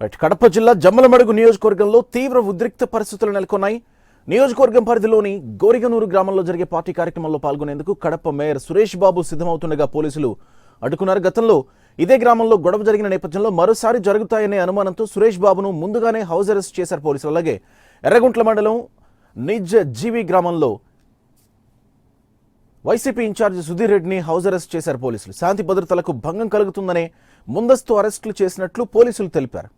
కడప జిల్లా జమ్మలమడుగు నియోజకవర్గంలో తీవ్ర ఉద్రిక్త పరిస్థితులు నెలకొన్నాయి. నియోజకవర్గం పరిధిలోని గోరిగనూరు గ్రామంలో జరిగే పార్టీ కార్యక్రమంలో పాల్గొనేందుకు కడప మేయర్ సురేష్ బాబు సిద్ధమవుతుండగా పోలీసులు అడ్డుకున్నారు. గతంలో ఇదే గ్రామంలో గొడవ జరిగిన నేపథ్యంలో మరోసారి జరుగుతాయనే అనుమానంతో సురేష్ బాబును ముందుగానే హౌస్ అరెస్ట్ చేశారు పోలీసులు. అలాగే ఎర్రగుంట్ల మండలం నిజ్ జీవి గ్రామంలో వైసీపీ ఇన్ఛార్జి సుధీర్ రెడ్డిని హౌస్ అరెస్ట్ చేశారు పోలీసులు. శాంతి భద్రతలకు భంగం కలుగుతుందనే ముందస్తు అరెస్టులు చేసినట్లు పోలీసులు తెలిపారు.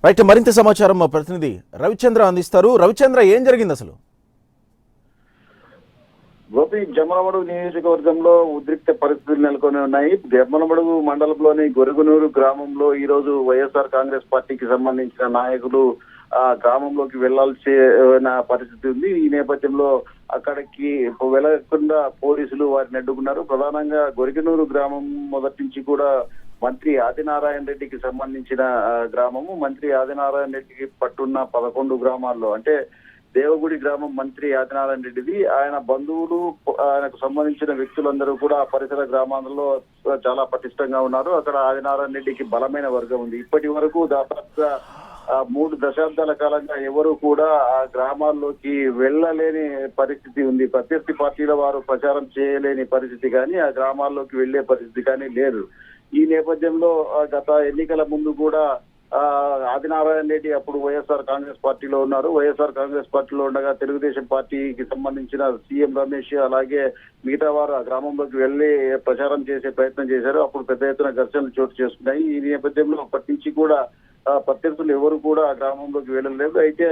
రైట్, మరింత సమాచారం మా ప్రతినిధి రవిచంద్ర అందిస్తారు. రవిచంద్ర, ఏం జరిగింది అసలు? గోపి, జమ్మలమడుగు నియోజకవర్గంలో ఉద్రిక్త పరిస్థితులు నెలకొని ఉన్నాయి. జమ్మలమడుగు మండలంలోని గొరుగునూరు గ్రామంలో ఈ రోజు వైఎస్ఆర్ కాంగ్రెస్ పార్టీకి సంబంధించిన నాయకులు ఆ గ్రామంలోకి వెళ్లాల్సిన పరిస్థితి ఉంది. ఈ నేపథ్యంలో అక్కడికి వెళ్లకుండా పోలీసులు వారిని అడ్డుకున్నారు. ప్రధానంగా గొరిగనూరు గ్రామం మొదటి నుంచి కూడా మంత్రి ఆదినారాయణ రెడ్డికి సంబంధించిన గ్రామము. మంత్రి ఆదినారాయణ రెడ్డికి పట్టున్న 11 గ్రామాల్లో అంటే దేవగుడి గ్రామం మంత్రి ఆదినారాయణ రెడ్డిది. ఆయన బంధువులు, ఆయనకు సంబంధించిన వ్యక్తులందరూ కూడా పరిసర గ్రామాలలో చాలా పటిష్టంగా ఉన్నారు. అక్కడ ఆదినారాయణ రెడ్డికి బలమైన వర్గం ఉంది. ఇప్పటి వరకు దాదాపుగా 3 దశాబ్దాల కాలంగా ఎవరు కూడా ఆ గ్రామాల్లోకి వెళ్ళలేని పరిస్థితి ఉంది. ప్రత్యర్థి పార్టీల వారు ప్రచారం చేయలేని పరిస్థితి కానీ ఆ గ్రామాల్లోకి వెళ్లే పరిస్థితి కానీ లేదు. ఈ నేపథ్యంలో గత ఎన్నికల ముందు కూడా ఆదినారాయణ రెడ్డి అప్పుడు వైఎస్ఆర్ కాంగ్రెస్ పార్టీలో ఉన్నారు. వైఎస్ఆర్ కాంగ్రెస్ పార్టీలో ఉండగా తెలుగుదేశం పార్టీకి సంబంధించిన సీఎం రమేష్ అలాగే మిగతా వారు ఆ గ్రామంలోకి వెళ్లి ప్రచారం చేసే ప్రయత్నం చేశారు. అప్పుడు పెద్ద ఎత్తున ఘర్షణలు చోటు చేసుకున్నాయి. ఈ నేపథ్యంలో అప్పటి నుంచి కూడా ప్రత్యర్థులు ఎవరు కూడా ఆ గ్రామంలోకి వెళ్ళలేదు. అయితే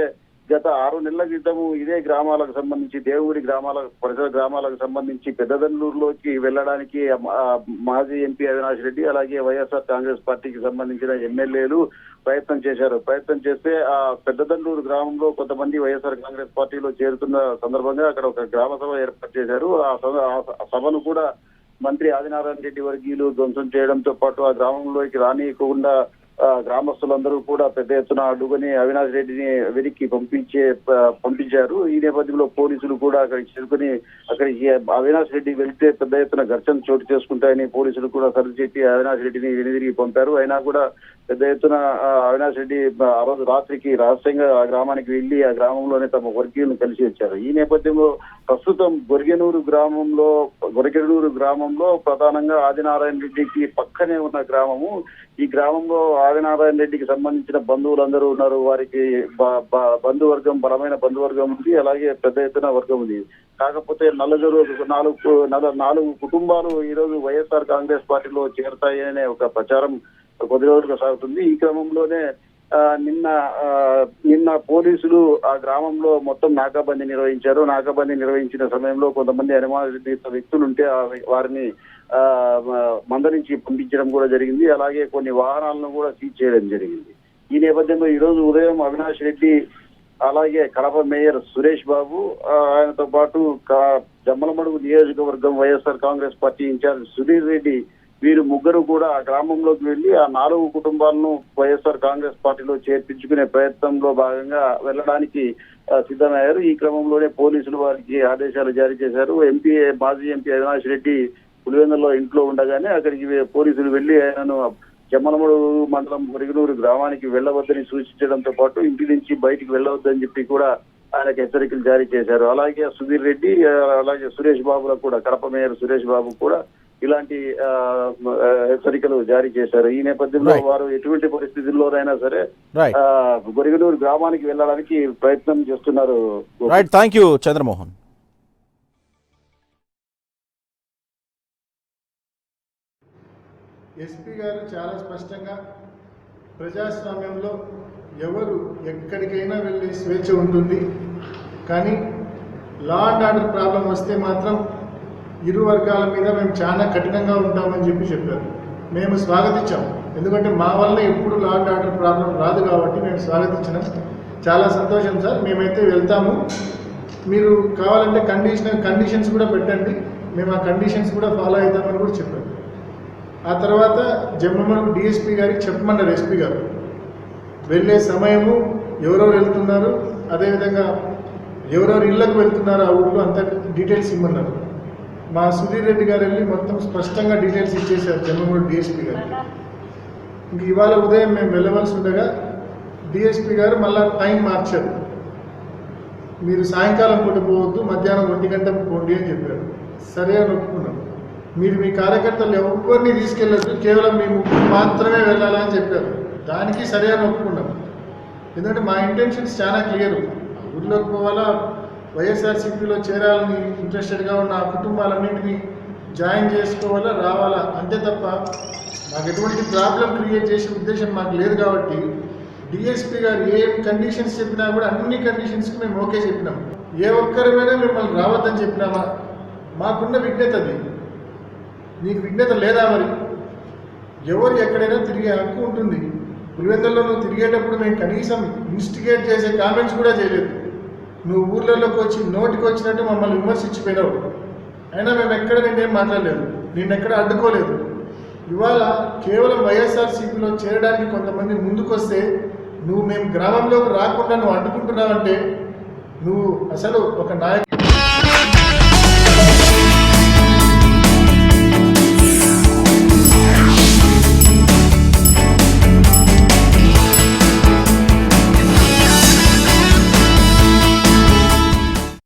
గత 6 నెలల క్రితము ఇదే గ్రామాలకు సంబంధించి దేవుడి పరిసర గ్రామాలకు సంబంధించి పెద్దదన్నూరులోకి వెళ్లడానికి మాజీ ఎంపీ అవినాష్ రెడ్డి అలాగే వైఎస్ఆర్ కాంగ్రెస్ పార్టీకి సంబంధించిన ఎమ్మెల్యేలు ప్రయత్నం చేశారు. ప్రయత్నం చేస్తే ఆ పెద్దదన్నూరు గ్రామంలో కొంతమంది వైఎస్ఆర్ కాంగ్రెస్ పార్టీలో చేరుతున్న సందర్భంగా అక్కడ ఒక గ్రామ సభ ఏర్పాటు చేశారు. ఆ సభను కూడా మంత్రి ఆదినారాయణ రెడ్డి వర్గీయులు ధ్వంసం చేయడంతో పాటు ఆ గ్రామంలోకి రానియకుండా గ్రామస్తులందరూ కూడా పెద్ద ఎత్తున అడ్డుకొని అవినాష్ రెడ్డిని వెనక్కి పంపించారు. ఈ నేపథ్యంలో పోలీసులు కూడా అక్కడికి చేరుకుని అక్కడికి అవినాష్ రెడ్డి వెళ్తే పెద్ద ఎత్తున ఘర్షణ చోటు చేసుకుంటాయని పోలీసులు కూడా సరిచెట్టి అవినాష్ రెడ్డిని వెనుదిరిగి పంపారు. అయినా కూడా పెద్ద ఎత్తున అవినాష్ రెడ్డి ఆ రోజు రాత్రికి రహస్యంగా ఆ గ్రామానికి వెళ్లి ఆ గ్రామంలోనే తమ వర్గీయులను కలిసి వచ్చారు. ఈ నేపథ్యంలో ప్రస్తుతం గొరిగనూరు గ్రామంలో ప్రధానంగా ఆదినారాయణ రెడ్డికి పక్కనే ఉన్న గ్రామము. ఈ గ్రామంలో ఆదినారాయణ రెడ్డికి సంబంధించిన బంధువులందరూ ఉన్నారు. వారికి బలమైన బంధువర్గం ఉంది, అలాగే పెద్ద ఎత్తున వర్గం ఉంది. కాకపోతే 4 కుటుంబాలు ఈ రోజు వైఎస్ఆర్ కాంగ్రెస్ పార్టీలో చేరతాయి అనే ఒక ప్రచారం కొద్ది రోజులుగా సాగుతుంది. ఈ క్రమంలోనే నిన్న పోలీసులు ఆ గ్రామంలో మొత్తం నాకాబందీ నిర్వహించారు. నాకాబందీ నిర్వహించిన సమయంలో కొంతమంది అనుమానిత వ్యక్తులుంటే వారిని మందరించి పంపించడం కూడా జరిగింది. అలాగే కొన్ని వాహనాలను కూడా సీజ్ చేయడం జరిగింది. ఈ నేపథ్యంలో ఈ రోజు ఉదయం అవినాష్ రెడ్డి అలాగే కడప మేయర్ సురేష్ బాబు ఆయనతో పాటు జమ్మలమడుగు నియోజకవర్గం వైఎస్ఆర్ కాంగ్రెస్ పార్టీ ఇన్ఛార్జ్ సుధీర్ రెడ్డి వీరు ముగ్గురు కూడా ఆ గ్రామంలోకి వెళ్లి ఆ 4 కుటుంబాలను వైఎస్ఆర్ కాంగ్రెస్ పార్టీలో చేర్పించుకునే ప్రయత్నంలో భాగంగా వెళ్లడానికి సిద్ధమయ్యారు. ఈ క్రమంలోనే పోలీసులు వారికి ఆదేశాలు జారీ చేశారు. మాజీ ఎంపీ అవినాష్ రెడ్డి పులివెందులో ఇంట్లో ఉండగానే అక్కడికి పోలీసులు వెళ్లి ఆయనను జమ్మలమడుగు మండలం గొరిగనూరు గ్రామానికి వెళ్లవద్దని సూచించడంతో పాటు ఇంటి నుంచి బయటికి వెళ్లవద్దని చెప్పి కూడా ఆయనకు హెచ్చరికలు జారీ చేశారు. అలాగే సుధీర్ రెడ్డి అలాగే సురేష్ బాబులకు కూడా కడప మేయర్ సురేష్ బాబు కూడా ఇలాంటి హెచ్చరికలు జారీ చేశారు. ఈ నేపథ్యంలో వారు ఎటువంటి పరిస్థితుల్లోనైనా సరే గొరిగనూరు గ్రామానికి వెళ్లడానికి ప్రయత్నం చేస్తున్నారు. Thank you Chandramohan. ఎస్పీ గారు చాలా స్పష్టంగా ప్రజాస్వామ్యంలో ఎవరు ఎక్కడికైనా వెళ్ళే స్వేచ్ఛ ఉంటుంది, కానీ లా అండ్ ఆర్డర్ ప్రాబ్లం వస్తే మాత్రం ఇరు వర్గాల మీద మేము చాలా కఠినంగా ఉంటామని చెప్పారు. మేము స్వాగతించాం. ఎందుకంటే మా వల్ల ఎప్పుడు లా అండ్ ఆర్డర్ ప్రాబ్లం రాదు కాబట్టి మేము స్వాగతించినాం. చాలా సంతోషం సార్, మేమైతే వెళ్తాము. మీరు కావాలంటే కండిషన్స్ కూడా పెట్టండి, మేము ఆ కండిషన్స్ కూడా ఫాలో అవుతామని కూడా చెప్పారు. ఆ తర్వాత జమ్మలమడుగు డిఎస్పీ గారికి చెప్పమన్నారు ఎస్పీ గారు. వెళ్ళే సమయము ఎవరెవరు వెళ్తున్నారు, అదేవిధంగా ఎవరెవరు ఇళ్ళకు వెళ్తున్నారో ఆ ఊళ్ళో అంత డీటెయిల్స్ ఇమ్మన్నారు. మా సుధీర్ రెడ్డి గారు వెళ్ళి మొత్తం స్పష్టంగా డీటెయిల్స్ ఇచ్చేశారు జమ్మగూడ డిఎస్పీ గారికి. ఇంక ఇవాళ ఉదయం మేము వెళ్ళవలసి ఉండగా డిఎస్పీ గారు మళ్ళీ టైం మార్చారు. మీరు సాయంకాలం పూట పోవద్దు, మధ్యాహ్నం 1 గంటకు పోండి అని చెప్పారు. సరే అని ఒప్పుకున్నాం. మీరు మీ కార్యకర్తలు ఎవరిని తీసుకెళ్ళద్దు, కేవలం మీ ముగ్గురు మాత్రమే వెళ్ళాలని చెప్పారు. దానికి సరే అని ఒప్పుకున్నాం. ఎందుకంటే మా ఇంటెన్షన్స్ చాలా క్లియర్. ఊళ్ళోకి పోవాలా, వైఎస్ఆర్సీపీలో చేరాలని ఇంట్రెస్టెడ్గా ఉన్న ఆ కుటుంబాలన్నింటినీ జాయిన్ చేసుకోవాలా, రావాలా, అంతే తప్ప మాకు ఎటువంటి ప్రాబ్లం క్రియేట్ చేసే ఉద్దేశం మాకు లేదు. కాబట్టి డిఎస్పీ గారు ఏ కండిషన్స్ చెప్పినా కూడా అన్ని కండిషన్స్కి మేము ఓకే చెప్పినాం. ఏ ఒక్కరిమైనా మిమ్మల్ని రావద్దని చెప్పినామా? మాకున్న విజ్ఞత అది. నీకు విజ్ఞత లేదా? మరి ఎవరు ఎక్కడైనా తిరిగే హక్కు ఉంటుంది. పులివెందుల్లో నువ్వు తిరిగేటప్పుడు మేము కనీసం ఇన్స్టిగేట్ చేసే కామెంట్స్ కూడా చేయలేదు. నువ్వు ఊర్లలోకి వచ్చి నోటికి వచ్చినట్టు మమ్మల్ని విమర్శించిపోయినావు. అయినా మేము ఎక్కడ నిన్నేం మాట్లాడలేదు, నిన్నెక్కడ అడ్డుకోలేదు. ఇవాళ కేవలం వైఎస్ఆర్సీపీలో చేరడానికి కొంతమంది ముందుకొస్తే నువ్వు మేము గ్రామంలోకి రాకుండా నువ్వు అడ్డుకుంటున్నావంటే నువ్వు అసలు ఒక నాయకుడు